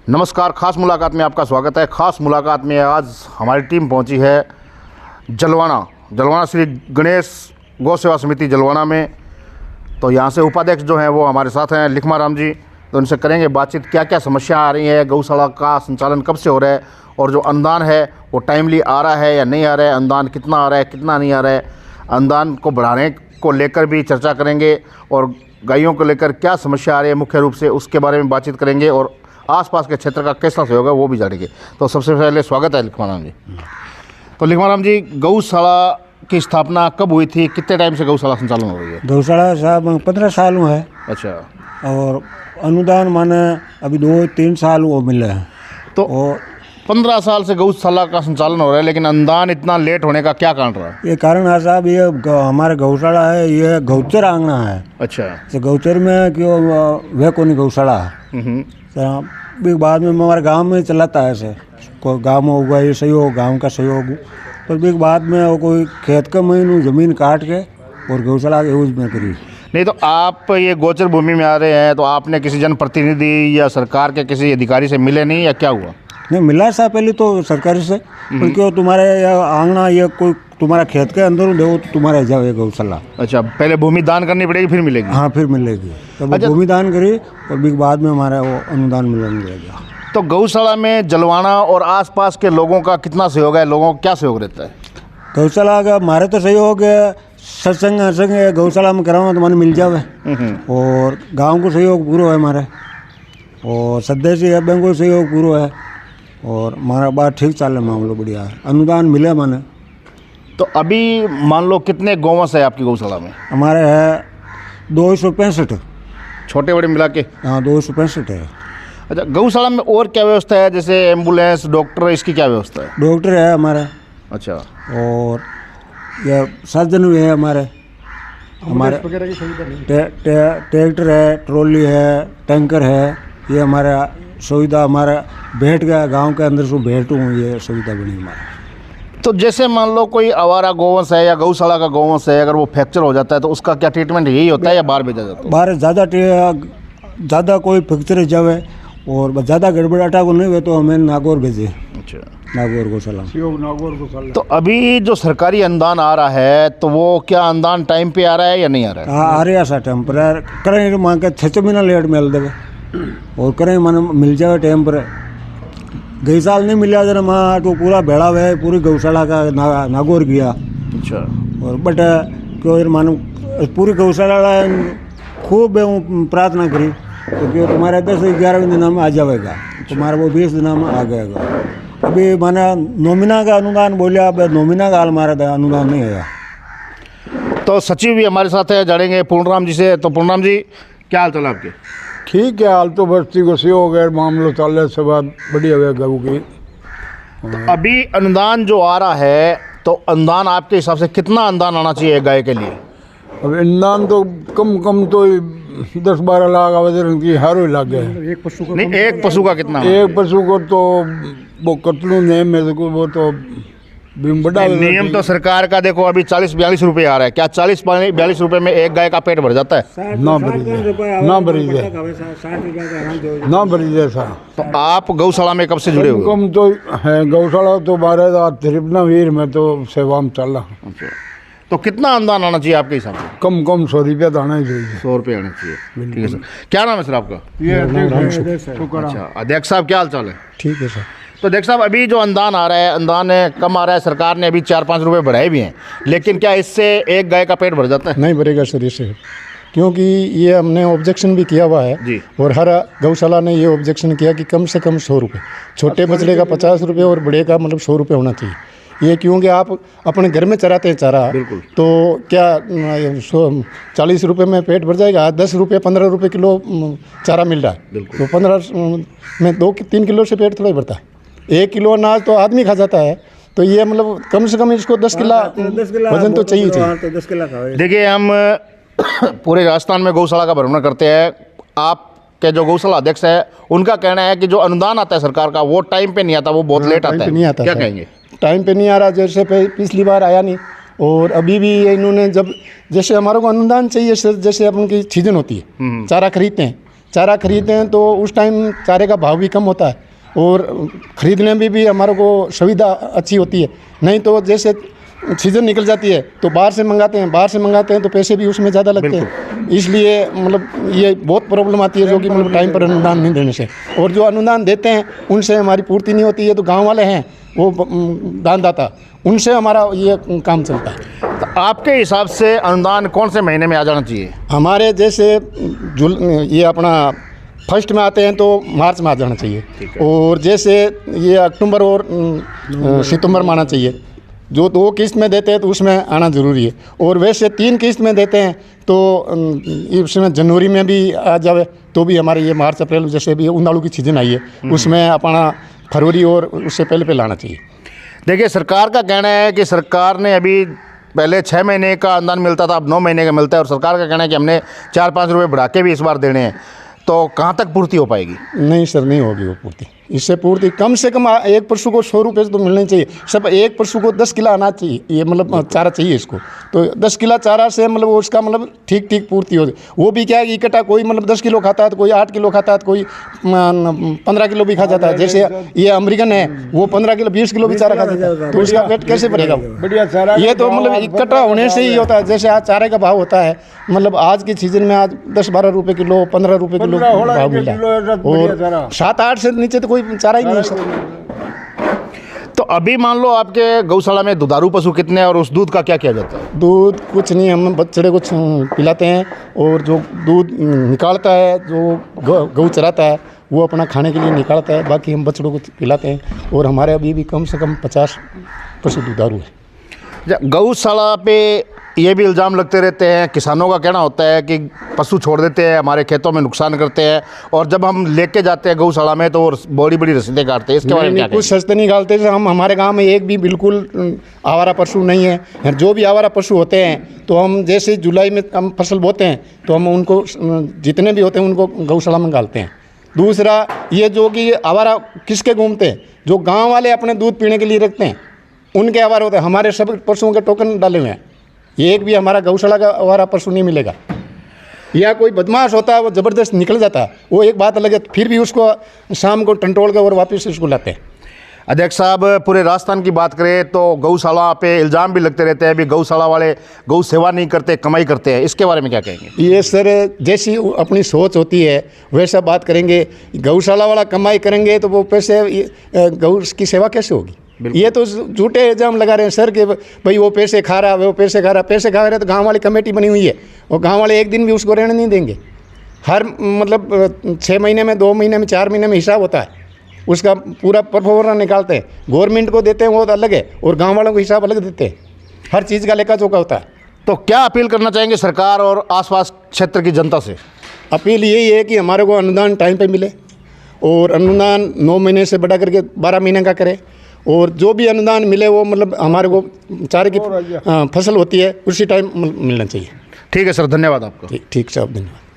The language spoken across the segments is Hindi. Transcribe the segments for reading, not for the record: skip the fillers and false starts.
नमस्कार, खास मुलाकात में आपका स्वागत है। खास मुलाकात में आज हमारी टीम पहुंची है जलवाना श्री गणेश गौ सेवा समिति जलवाना में। तो यहाँ से उपाध्यक्ष जो हैं वो हमारे साथ हैं लिखमा राम जी। तो उनसे करेंगे बातचीत, क्या क्या समस्या आ रही है, गौशाला का संचालन कब से हो रहा है और जो अनुदान है वो टाइमली आ रहा है या नहीं आ रहा है, अनुदान कितना आ रहा है कितना नहीं आ रहा है, अनुदान को बढ़ाने को लेकर भी चर्चा करेंगे और गायों को लेकर क्या समस्या आ रही है मुख्य रूप से उसके बारे में बातचीत करेंगे और आसपास के क्षेत्र का कैसा सहयोग है वो भी जानेंगे। तो सबसे पहले स्वागत है लिखमा राम जी। तो लिखमा राम जी, गौशाला की स्थापना कब हुई थी, कितने टाइम से गौशाला संचालन हो रही है? गौशाला साहब 15 साल हुए है। अच्छा। और अनुदान माने अभी 2-3 साल वो मिले हैं। तो 15 साल से गौशाला का संचालन हो रहा है, लेकिन अनुदान इतना लेट होने का क्या कारण रहा? ये कारण है साहब, ये हमारे गौशाला है, ये गौचर आंगना है। अच्छा। तो गौचर में क्यों वह कोई गौशाला है तो भी बाद में हमारे गांव में चलाता है ऐसे, कोई गांव में होगा ये सहयोग, गांव का सहयोग। पर भी बाद में वो कोई खेत का महीनों ज़मीन काट के और गौशाला के यूज में करी। नहीं तो आप ये गोचर भूमि में आ रहे हैं तो आपने किसी जनप्रतिनिधि या सरकार के किसी अधिकारी से मिले नहीं या क्या हुआ? नहीं मिला साहब, पहले तो सरकारी से, क्योंकि तुम्हारे आंगना ये कोई तुम्हारा खेत के अंदर दो तो तुम्हारे जाओ ये गौशाला। अच्छा, पहले भूमि दान करनी पड़ेगी फिर मिलेगी? हाँ, फिर मिलेगी। तब अच्छा। भूमि दान करी और भी बाद में हमारा वो अनुदान मिलने लगेगा। तो गौशाला में जलवाना और आसपास के लोगों का कितना सहयोग है, लोगों का क्या सहयोग रहता है? गौशाला का हमारे तो सहयोग है, सत्संग असंग गौशाला में कराओ तो मन मिल जावे। और गांव को सहयोग पूरा है हमारे, और सदस्य है बैंक को सहयोग पूरा है, और हमारा बात ठीक चल रहा है, मामलो बढ़िया है, अनुदान मिले माने। तो अभी मान लो कितने गौवंश है आपकी गौशाला में? हमारे है 265, छोटे बड़े मिला के? हाँ 265 है। अच्छा, गौशाला में और क्या व्यवस्था है, जैसे एम्बुलेंस, डॉक्टर, इसकी क्या व्यवस्था है? डॉक्टर है हमारे। अच्छा। और ये सर्जन भी है हमारे ट्रैक्टर है, ट्रॉली है, टैंकर है, ये हमारा सुविधा हमारा बैठ गया गांव के अंदर से बैठूँ, ये सुविधा बनी हमारी। तो जैसे मान लो कोई आवारा गौवंश है या गौशाला का गौवंश है, अगर वो फ्रैक्चर हो जाता है तो उसका क्या ट्रीटमेंट यही होता है या बाहर भेजा जाता है? बाहर ज़्यादा कोई फ्रैक्चर जावे और ज़्यादा गड़बड़ अटैक नहीं हुए तो हमें नागौर भेजे। अच्छा, नागौर गौशाला। तो अभी जो सरकारी अनुदान आ रहा है तो वो क्या अनुदान टाइम पे आ रहा है या नहीं आ रहा है? हाँ, आ रहा है टाइम पर, करें मांग के 6 महीना लेट मिल देवे और करें मन मिल जाए टाइम पर। गई साल नहीं मिला जरा माँ तो पूरा भेड़ा है, पूरी गौशाला का नागौर गया। अच्छा। और बट क्यों मानो पूरी गौशाला खूब प्रार्थना करी तो क्यों तुम्हारे 10-11 दिन में आ जाएगा, तुम्हारा वो 20 दिन में आ जाएगा। अभी माना नोमिना का अनुदान बोलिया, अब नोमिना का हमारा अनुदान नहीं आया। तो सचिव भी हमारे साथ है, जानेंगे पूर्णराम जी से। तो पूर्णराम जी, क्या हाल चाल है आपके? ठीक है, हाल तो बस्ती को सहयोग है, मामलो चल सब बढ़िया है गऊ की। तो अभी अनुदान जो आ रहा है तो अनुदान आपके हिसाब से कितना अनुदान आना चाहिए गाय के लिए? अब अनुदान तो कम तो 10-12 लाख आवेदन की हारो ही लग गए। एक पशु का कितना? एक पशु को तो वो कतलू नहीं मेरे को, वो तो बड़ा नियम तो सरकार का देखो अभी 40-42 रुपये आ रहा है। क्या 40-42 रुपये में एक गाय का पेट भर जाता है? ना भरी जैसा। तो आप गौशाला में कब से जुड़े हुए? कम तो है गौशाला तो 12 वीर में तो सेवा में चल रहा। तो कितना अनुदान आना चाहिए आपके हिसाब से? कम 100 रुपया तो आना ही चाहिए। 100 रुपये आना चाहिए। ठीक है सर। क्या नाम है सर आपका? ये अच्छा, अध्यक्ष साहब क्या हाल चाल है? ठीक है सर। तो अध्यक्ष साहब, अभी जो अनुदान आ रहा है, अनुदान कम आ रहा है, सरकार ने अभी 4-5 रुपये बढ़ाए भी हैं, लेकिन क्या इससे एक गाय का पेट भर जाता है? नहीं भरेगा सर इससे, क्योंकि ये हमने ऑब्जेक्शन भी किया हुआ है जी। और हर गौशाला ने ये ऑब्जेक्शन किया कि कम से कम 100 रुपये, छोटे बछड़े का 50 रुपये और बड़े का मतलब 100 रुपये होना चाहिए। ये क्योंकि आप अपने घर में चराते हैं चारा, तो क्या 40 रुपये में पेट भर जाएगा? 10 रुपये 15 रुपये किलो चारा मिल रहा है, तो 15 में 2-3 किलो से पेट थोड़ा ही भरता है। 1 किलो अनाज तो आदमी खा जाता है, तो ये मतलब कम से कम इसको 10 किलो वजन तो चाहिए। देखिए, हम पूरे राजस्थान में गौशाला का भ्रमण करते हैं। आपके जो गौशाला अध्यक्ष है उनका कहना है कि जो अनुदान आता है सरकार का वो टाइम पे नहीं आता, वो बहुत लेट आता है। नहीं आता, क्या कहेंगे? टाइम पे नहीं आ रहा, जैसे पिछली बार आया नहीं, और अभी भी इन्होंने जब जैसे हमारे को अनुदान चाहिए सर, जैसे अपन की सीजन होती है चारा खरीदते हैं चारा खरीदते हैं तो उस टाइम चारे का भाव भी कम होता है और ख़रीदने में भी हमारे को सुविधा अच्छी होती है। नहीं तो जैसे सीज़न निकल जाती है तो बाहर से मंगाते हैं तो पैसे भी उसमें ज़्यादा लगते हैं। इसलिए मतलब ये बहुत प्रॉब्लम आती है जो कि मतलब टाइम पर अनुदान नहीं देने से, और जो अनुदान देते हैं उनसे हमारी पूर्ति नहीं होती है। तो गांव वाले हैं वो दानदाता, उनसे हमारा ये काम चलता है। तो आपके हिसाब से अनुदान कौन से महीने में आ जाना चाहिए? हमारे जैसे ये अपना फर्स्ट में आते हैं तो मार्च में आ जाना चाहिए, और जैसे ये अक्टूबर और सितंबर में आना चाहिए। जो 2 किस्त में देते हैं तो उसमें आना ज़रूरी है, और वैसे 3 किस्त में देते हैं तो इसमें जनवरी में भी आ जावे तो भी हमारे ये मार्च अप्रैल जैसे भी उनाड़ू की सीजन आई है उसमें अपना फरवरी और उससे पहले आना चाहिए। देखिए, सरकार का कहना है कि सरकार ने अभी पहले 6 महीने का अनुदान मिलता था, अब 9 महीने का मिलता है, और सरकार का कहना है कि हमने 4-5 रुपये बढ़ा के भी इस बार देने हैं। तो कहाँ तक पूर्ति हो पाएगी? नहीं सर, नहीं होगी वो पूर्ति। इससे पूर्ति कम से कम एक पशु को 100 रुपये तो मिलने चाहिए। सब एक पशु को 10 किलो अनाज चाहिए, ये मतलब चारा चाहिए इसको। तो 10 किलो चारा से मतलब उसका मतलब ठीक पूर्ति हो। वो भी क्या है कि इकट्ठा कोई मतलब 10 किलो खाता है तो कोई 8 किलो खाता है तो कोई 15 किलो भी खा जाता है। जैसे ये अमेरिकन है वो 15 किलो 20 किलो भी चारा खा जाता है, तो उसका पेट कैसे भरेगा? बढ़िया चारा ये तो मतलब इकट्ठा होने से ही होता है। जैसे आज चारे का भाव होता है, मतलब आज के सीजन में आज 10-12 रुपये किलो, 15 रुपये किलो भाव मिला है, और 7-8 से नीचे तो कोई चारा ही नहीं है सर। तो अभी मान लो आपके गौशाला में दुधारू पशु कितने हैं और उस दूध का क्या किया जाता है? दूध कुछ नहीं, हम बछड़े कुछ पिलाते हैं, और जो दूध निकालता है जो गौ चराता है वो अपना खाने के लिए निकालता है, बाकी हम बछड़ों को पिलाते हैं। और हमारे अभी भी कम से कम 50 पशु दुधारू है। गौशाला पे ये भी इल्ज़ाम लगते रहते हैं, किसानों का कहना होता है कि पशु छोड़ देते हैं, हमारे खेतों में नुकसान करते हैं, और जब हम लेके जाते हैं गौशाला में तो बड़ी बड़ी रसीदें काटते हैं। इसके बारे में क्या कुछ सस्ते नहीं निकालते। हमारे गांव में एक भी बिल्कुल आवारा पशु नहीं है। जो भी आवारा पशु होते हैं तो हम जैसे जुलाई में हम फसल बोते हैं तो हम उनको जितने भी होते हैं उनको गौशाला में डालते हैं। दूसरा ये जो कि आवारा किसके घूमते हैं, जो गाँव वाले अपने दूध पीने के लिए रखते हैं उनके आवारा होते हैं। हमारे सब पशुओं के टोकन डाले हुए हैं, एक भी हमारा गौशाला का आवारा पशु नहीं मिलेगा। या कोई बदमाश होता है वो ज़बरदस्त निकल जाता है, वो एक बात अलग है, फिर भी उसको शाम को टंटोल कर और वापस उसको लाते हैं। अध्यक्ष साहब, पूरे राजस्थान की बात करें तो गौशाला पे इल्ज़ाम भी लगते रहते हैं, अभी गौशाला वाले गौ सेवा नहीं करते, कमाई करते हैं। इसके बारे में क्या कहेंगे? ये सर जैसी अपनी सोच होती है वैसा बात करेंगे। गौशाला वाला कमाई करेंगे तो वो पैसे गौ की सेवा कैसे होगी? ये तो झूठे इल्जाम लगा रहे हैं सर कि भाई वो पैसे खा रहा है, वो पैसे खा रहा है। तो गांव वाली कमेटी बनी हुई है, और गांव वाले एक दिन भी उसको रहने नहीं देंगे। हर मतलब 6 महीने में, 2 महीने में, 4 महीने में हिसाब होता है, उसका पूरा परफॉर्मेंस निकालते हैं। गवर्नमेंट को देते हैं वो तो अलग है, और गाँव वालों को हिसाब अलग देते हैं। हर चीज़ का लेखा जोखा होता है। तो क्या अपील करना चाहेंगे सरकार और आसपास क्षेत्र की जनता से? अपील यही है कि हमारे को अनुदान टाइम पे मिले, और अनुदान 9 महीने से बढ़ा करके 12 महीने का करे, और जो भी अनुदान मिले वो मतलब हमारे को चारे की फसल होती है उसी टाइम मिलना चाहिए। ठीक है सर, धन्यवाद आपका। ठीक साहब, धन्यवाद।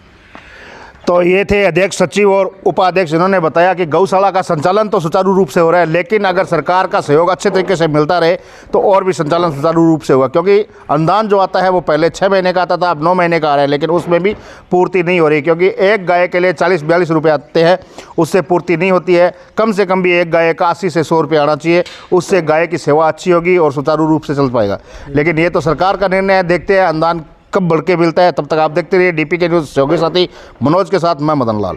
तो ये थे अध्यक्ष सचिव और उपाध्यक्ष, इन्होंने बताया कि गौशाला का संचालन तो सुचारू रूप से हो रहा है, लेकिन अगर सरकार का सहयोग अच्छे तरीके से मिलता रहे तो और भी संचालन सुचारू रूप से होगा। क्योंकि अनुदान जो आता है वो पहले 6 महीने का आता था, अब 9 महीने का आ रहा है, लेकिन उसमें भी पूर्ति नहीं हो रही, क्योंकि एक गाय के लिए 40-42 रुपये आते हैं, उससे पूर्ति नहीं होती है। कम से कम भी एक गाय का 80 से 100 रुपये आना चाहिए, उससे गाय की सेवा अच्छी होगी और सुचारू रूप से चल पाएगा। लेकिन ये तो सरकार का निर्णय है, देखते हैं अनुदान कब बढ़ के मिलता है। तब तक आप देखते रहिए DP के न्यूज़ सहयोगी साथी मनोज के साथ मैं मदन लाल।